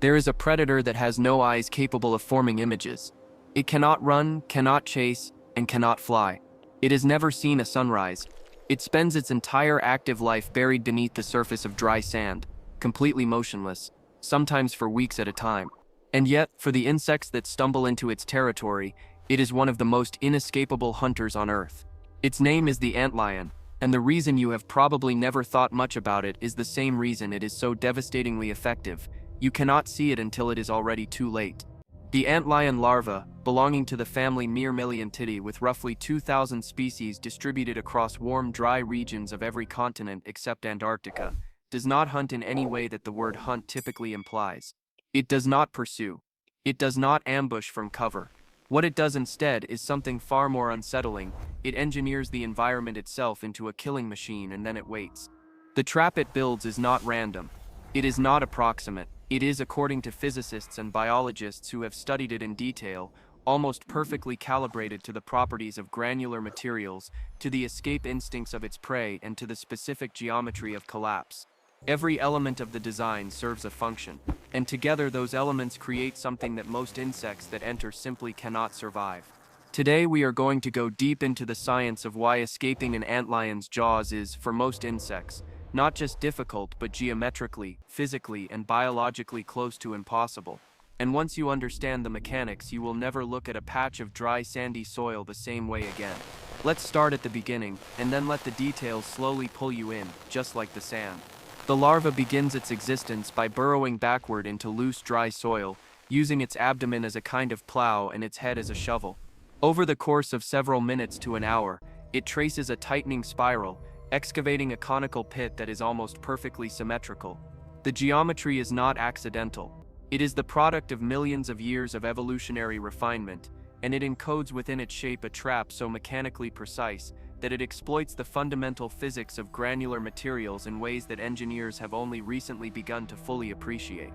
There is a predator that has no eyes capable of forming images. It cannot run, cannot chase, and cannot fly. It has never seen a sunrise. It spends its entire active life buried beneath the surface of dry sand, completely motionless, sometimes for weeks at a time. And yet, for the insects that stumble into its territory, it is one of the most inescapable hunters on Earth. Its name is the antlion, and the reason you have probably never thought much about it is the same reason it is so devastatingly effective. You cannot see it until it is already too late. The antlion larva, belonging to the family Myrmiliontidae with roughly 2,000 species distributed across warm, dry regions of every continent except Antarctica, does not hunt in any way that the word hunt typically implies. It does not pursue. It does not ambush from cover. What it does instead is something far more unsettling. It engineers the environment itself into a killing machine and then it waits. The trap it builds is not random. It is not approximate. It is, according to physicists and biologists who have studied it in detail, almost perfectly calibrated to the properties of granular materials, to the escape instincts of its prey, and to the specific geometry of collapse. Every element of the design serves a function, and together those elements create something that most insects that enter simply cannot survive. Today we are going to go deep into the science of why escaping an antlion's jaws is, for most insects, not just difficult but geometrically, physically, and biologically close to impossible. And once you understand the mechanics, you will never look at a patch of dry sandy soil the same way again. Let's start at the beginning, and then let the details slowly pull you in, just like the sand. The larva begins its existence by burrowing backward into loose, dry soil, using its abdomen as a kind of plow and its head as a shovel. Over the course of several minutes to an hour, it traces a tightening spiral, excavating a conical pit that is almost perfectly symmetrical. The geometry is not accidental. It is the product of millions of years of evolutionary refinement, and it encodes within its shape a trap so mechanically precise that it exploits the fundamental physics of granular materials in ways that engineers have only recently begun to fully appreciate.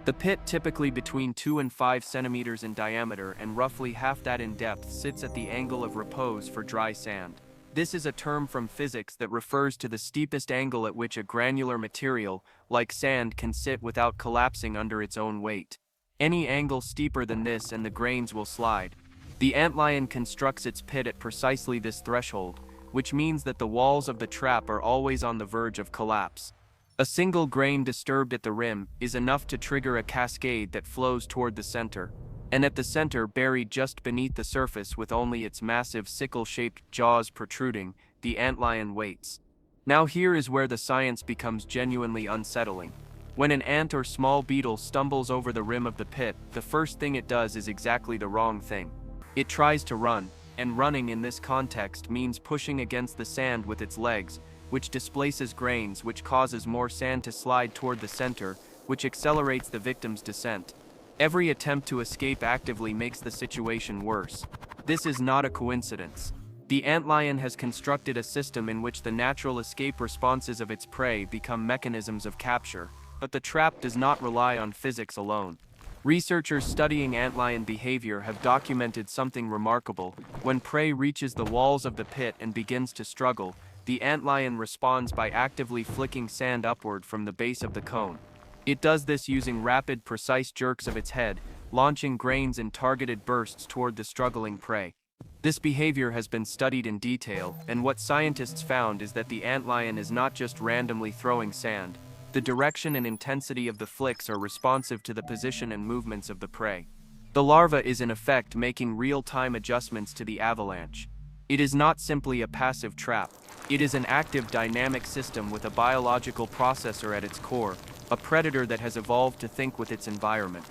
The pit, typically between 2 and 5 centimeters in diameter and roughly half that in depth, sits at the angle of repose for dry sand. This is a term from physics that refers to the steepest angle at which a granular material, like sand, can sit without collapsing under its own weight. Any angle steeper than this and the grains will slide. The antlion constructs its pit at precisely this threshold, which means that the walls of the trap are always on the verge of collapse. A single grain disturbed at the rim is enough to trigger a cascade that flows toward the center. And at the center, buried just beneath the surface with only its massive sickle-shaped jaws protruding, the antlion waits. Now here is where the science becomes genuinely unsettling. When an ant or small beetle stumbles over the rim of the pit, the first thing it does is exactly the wrong thing. It tries to run, and running in this context means pushing against the sand with its legs, which displaces grains, which causes more sand to slide toward the center, which accelerates the victim's descent. Every attempt to escape actively makes the situation worse. This is not a coincidence. The antlion has constructed a system in which the natural escape responses of its prey become mechanisms of capture, but the trap does not rely on physics alone. Researchers studying antlion behavior have documented something remarkable. When prey reaches the walls of the pit and begins to struggle, the antlion responds by actively flicking sand upward from the base of the cone. It does this using rapid, precise jerks of its head, launching grains in targeted bursts toward the struggling prey. This behavior has been studied in detail, and what scientists found is that the antlion is not just randomly throwing sand. The direction and intensity of the flicks are responsive to the position and movements of the prey. The larva is in effect making real-time adjustments to the avalanche. It is not simply a passive trap. It is an active, dynamic system with a biological processor at its core, a predator that has evolved to think with its environment.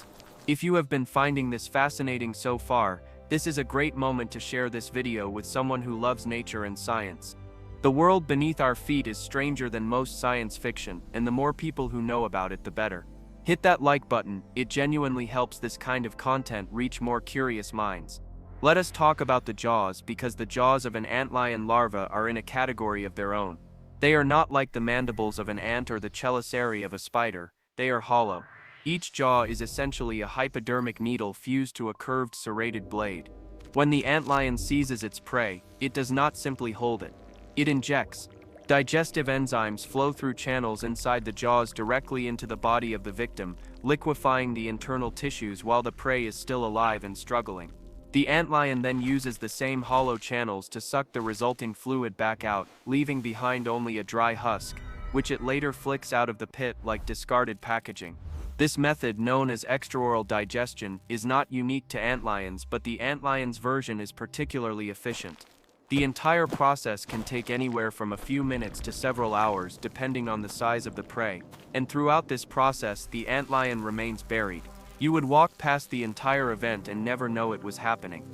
If you have been finding this fascinating so far, this is a great moment to share this video with someone who loves nature and science. The world beneath our feet is stranger than most science fiction, and the more people who know about it, the better. Hit that like button, it genuinely helps this kind of content reach more curious minds. Let us talk about the jaws, because the jaws of an antlion larva are in a category of their own. They are not like the mandibles of an ant or the chelicerae of a spider. They are hollow. Each jaw is essentially a hypodermic needle fused to a curved serrated blade. When the antlion seizes its prey, it does not simply hold it. It injects. Digestive enzymes flow through channels inside the jaws directly into the body of the victim, liquefying the internal tissues while the prey is still alive and struggling. The antlion then uses the same hollow channels to suck the resulting fluid back out, leaving behind only a dry husk, which it later flicks out of the pit like discarded packaging. This method, known as extraoral digestion, is not unique to antlions, but the antlion's version is particularly efficient. The entire process can take anywhere from a few minutes to several hours, depending on the size of the prey, and throughout this process the antlion remains buried. You would walk past the entire event and never know it was happening.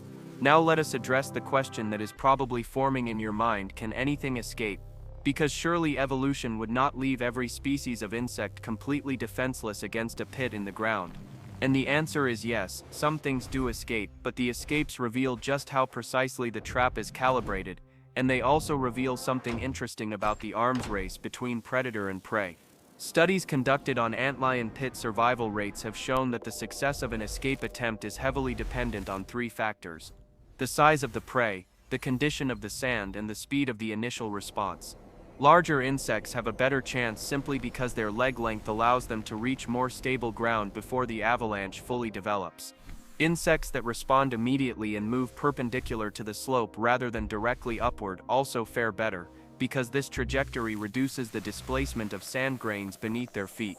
Now let us address the question that is probably forming in your mind: can anything escape? Because surely evolution would not leave every species of insect completely defenseless against a pit in the ground. And the answer is yes, some things do escape, but the escapes reveal just how precisely the trap is calibrated, and they also reveal something interesting about the arms race between predator and prey. Studies conducted on antlion pit survival rates have shown that the success of an escape attempt is heavily dependent on three factors: the size of the prey, the condition of the sand, and the speed of the initial response. Larger insects have a better chance simply because their leg length allows them to reach more stable ground before the avalanche fully develops. Insects that respond immediately and move perpendicular to the slope rather than directly upward also fare better, because this trajectory reduces the displacement of sand grains beneath their feet.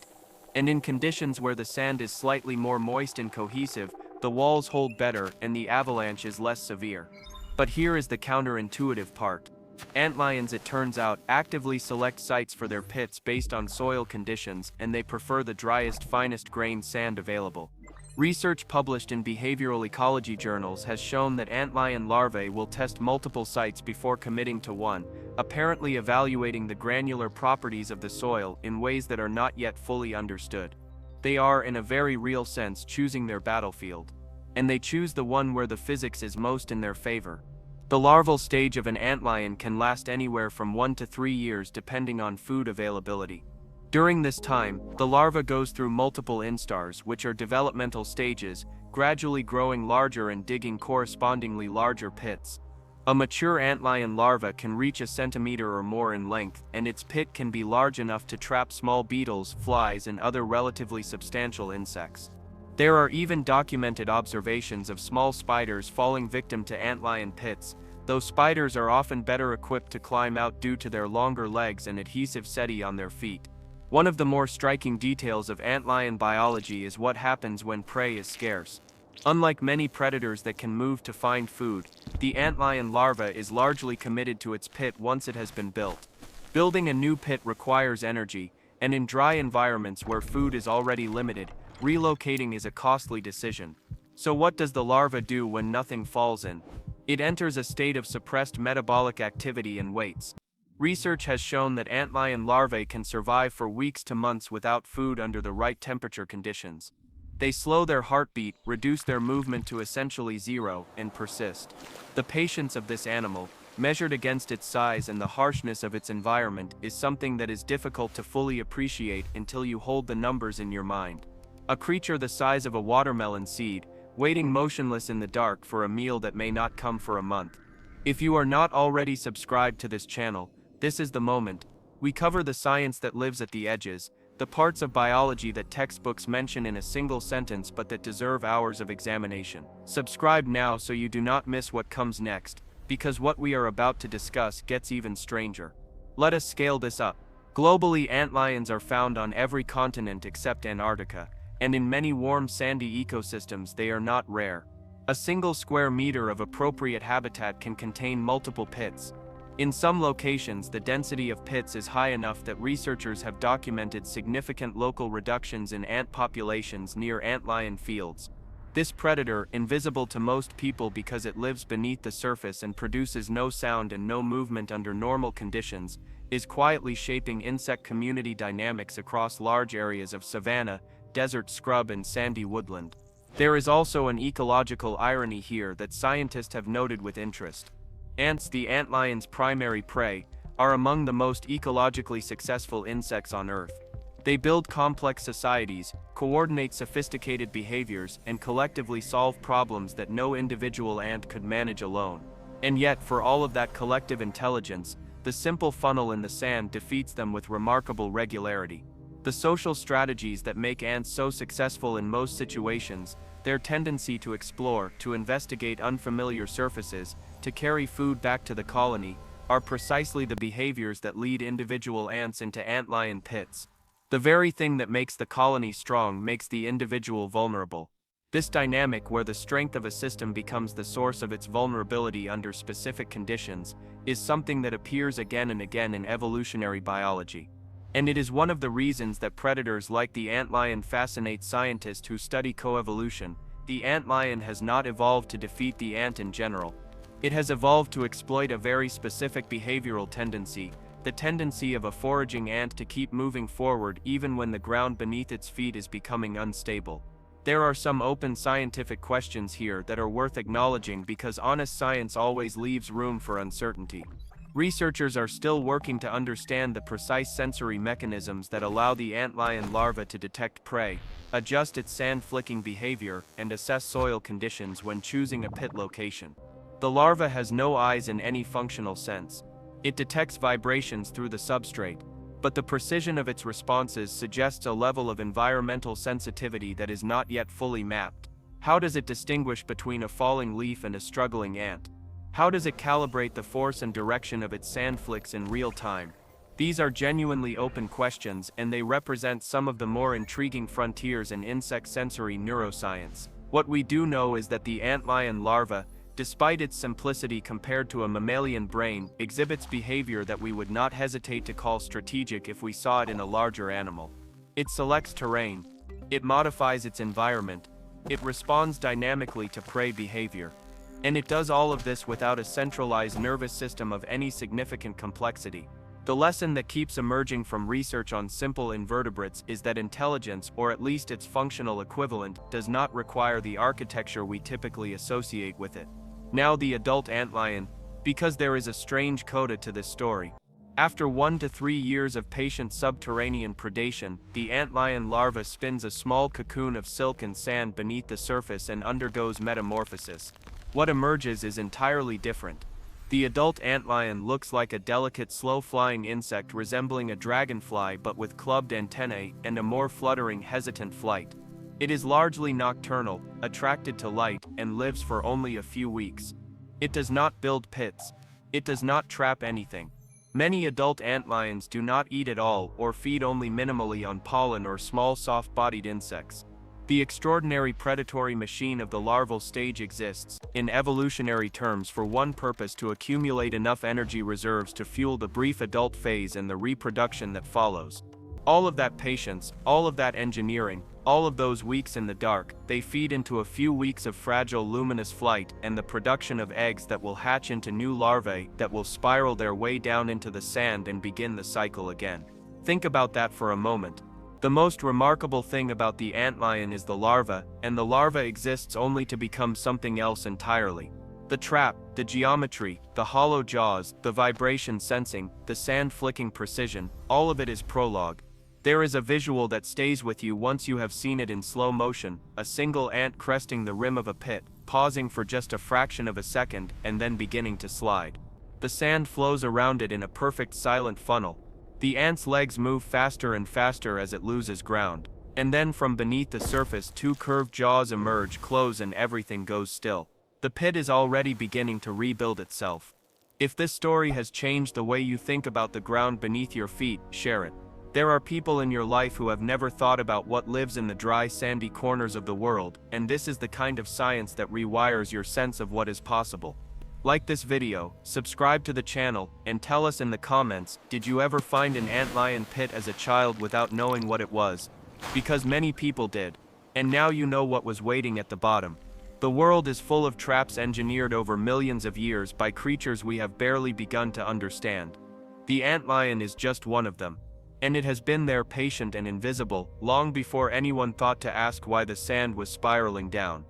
And in conditions where the sand is slightly more moist and cohesive, the walls hold better and the avalanche is less severe. But here is the counterintuitive part. Antlions, it turns out, actively select sites for their pits based on soil conditions, and they prefer the driest, finest grained sand available. Research published in behavioral ecology journals has shown that antlion larvae will test multiple sites before committing to one, apparently evaluating the granular properties of the soil in ways that are not yet fully understood. They are, in a very real sense, choosing their battlefield. And they choose the one where the physics is most in their favor. The larval stage of an antlion can last anywhere from 1 to 3 years depending on food availability. During this time, the larva goes through multiple instars, which are developmental stages, gradually growing larger and digging correspondingly larger pits. A mature antlion larva can reach a centimeter or more in length, and its pit can be large enough to trap small beetles, flies, and other relatively substantial insects. There are even documented observations of small spiders falling victim to antlion pits, though spiders are often better equipped to climb out due to their longer legs and adhesive setae on their feet. One of the more striking details of antlion biology is what happens when prey is scarce. Unlike many predators that can move to find food, the antlion larva is largely committed to its pit once it has been built. Building a new pit requires energy, and in dry environments where food is already limited, relocating is a costly decision. So what does the larva do when nothing falls in? It enters a state of suppressed metabolic activity and waits. Research has shown that antlion larvae can survive for weeks to months without food under the right temperature conditions. They slow their heartbeat, reduce their movement to essentially zero, and persist. The patience of this animal, measured against its size and the harshness of its environment, is something that is difficult to fully appreciate until you hold the numbers in your mind. A creature the size of a watermelon seed, waiting motionless in the dark for a meal that may not come for a month. If you are not already subscribed to this channel, this is the moment. We cover the science that lives at the edges, the parts of biology that textbooks mention in a single sentence but that deserve hours of examination. Subscribe now so you do not miss what comes next, because what we are about to discuss gets even stranger. Let us scale this up. Globally, antlions are found on every continent except Antarctica, and in many warm sandy ecosystems they are not rare. A single square meter of appropriate habitat can contain multiple pits. In some locations, the density of pits is high enough that researchers have documented significant local reductions in ant populations near antlion fields. This predator, invisible to most people because it lives beneath the surface and produces no sound and no movement under normal conditions, is quietly shaping insect community dynamics across large areas of savanna, desert scrub, and sandy woodland. There is also an ecological irony here that scientists have noted with interest. Ants, the antlion's primary prey, are among the most ecologically successful insects on Earth. They build complex societies, coordinate sophisticated behaviors, and collectively solve problems that no individual ant could manage alone. And yet, for all of that collective intelligence, The simple funnel in the sand defeats them with remarkable regularity. The social strategies that make ants so successful in most situations, their tendency to explore, to investigate unfamiliar surfaces, to carry food back to the colony, are precisely the behaviors that lead individual ants into antlion pits. The very thing that makes the colony strong makes the individual vulnerable. This dynamic, where the strength of a system becomes the source of its vulnerability under specific conditions, is something that appears again and again in evolutionary biology. And it is one of the reasons that predators like the antlion fascinate scientists who study coevolution. The antlion has not evolved to defeat the ant in general. It has evolved to exploit a very specific behavioral tendency, the tendency of a foraging ant to keep moving forward even when the ground beneath its feet is becoming unstable. There are some open scientific questions here that are worth acknowledging because honest science always leaves room for uncertainty. Researchers are still working to understand the precise sensory mechanisms that allow the antlion larva to detect prey, adjust its sand-flicking behavior, and assess soil conditions when choosing a pit location. The larva has no eyes in any functional sense. It detects vibrations through the substrate, but the precision of its responses suggests a level of environmental sensitivity that is not yet fully mapped. How does it distinguish between a falling leaf and a struggling ant? How does it calibrate the force and direction of its sand flicks in real time? These are genuinely open questions, and they represent some of the more intriguing frontiers in insect sensory neuroscience. What we do know is that the antlion larva, despite its simplicity compared to a mammalian brain, exhibits behavior that we would not hesitate to call strategic if we saw it in a larger animal. It selects terrain. It modifies its environment. It responds dynamically to prey behavior. And it does all of this without a centralized nervous system of any significant complexity. The lesson that keeps emerging from research on simple invertebrates is that intelligence, or at least its functional equivalent, does not require the architecture we typically associate with it. Now the adult antlion, because there is a strange coda to this story. After 1 to 3 years of patient subterranean predation, the antlion larva spins a small cocoon of silk and sand beneath the surface and undergoes metamorphosis. What emerges is entirely different. The adult antlion looks like a delicate, slow-flying insect resembling a dragonfly but with clubbed antennae and a more fluttering, hesitant flight. It is largely nocturnal, attracted to light, and lives for only a few weeks. It does not build pits. It does not trap anything. Many adult antlions do not eat at all or feed only minimally on pollen or small soft-bodied insects. The extraordinary predatory machine of the larval stage exists, in evolutionary terms, for one purpose: to accumulate enough energy reserves to fuel the brief adult phase and the reproduction that follows. All of that patience, all of that engineering, all of those weeks in the dark, they feed into a few weeks of fragile luminous flight and the production of eggs that will hatch into new larvae that will spiral their way down into the sand and begin the cycle again. Think about that for a moment. The most remarkable thing about the antlion is the larva, and the larva exists only to become something else entirely. The trap, the geometry, the hollow jaws, the vibration sensing, the sand-flicking precision, all of it is prologue. There is a visual that stays with you once you have seen it in slow motion: a single ant cresting the rim of a pit, pausing for just a fraction of a second, and then beginning to slide. The sand flows around it in a perfect silent funnel. The ant's legs move faster and faster as it loses ground. And then from beneath the surface, two curved jaws emerge, close, and everything goes still. The pit is already beginning to rebuild itself. If this story has changed the way you think about the ground beneath your feet, share it. There are people in your life who have never thought about what lives in the dry, sandy corners of the world, and this is the kind of science that rewires your sense of what is possible. Like this video, subscribe to the channel, and tell us in the comments, did you ever find an antlion pit as a child without knowing what it was? Because many people did. And now you know what was waiting at the bottom. The world is full of traps engineered over millions of years by creatures we have barely begun to understand. The antlion is just one of them. And it has been there, patient and invisible, long before anyone thought to ask why the sand was spiraling down.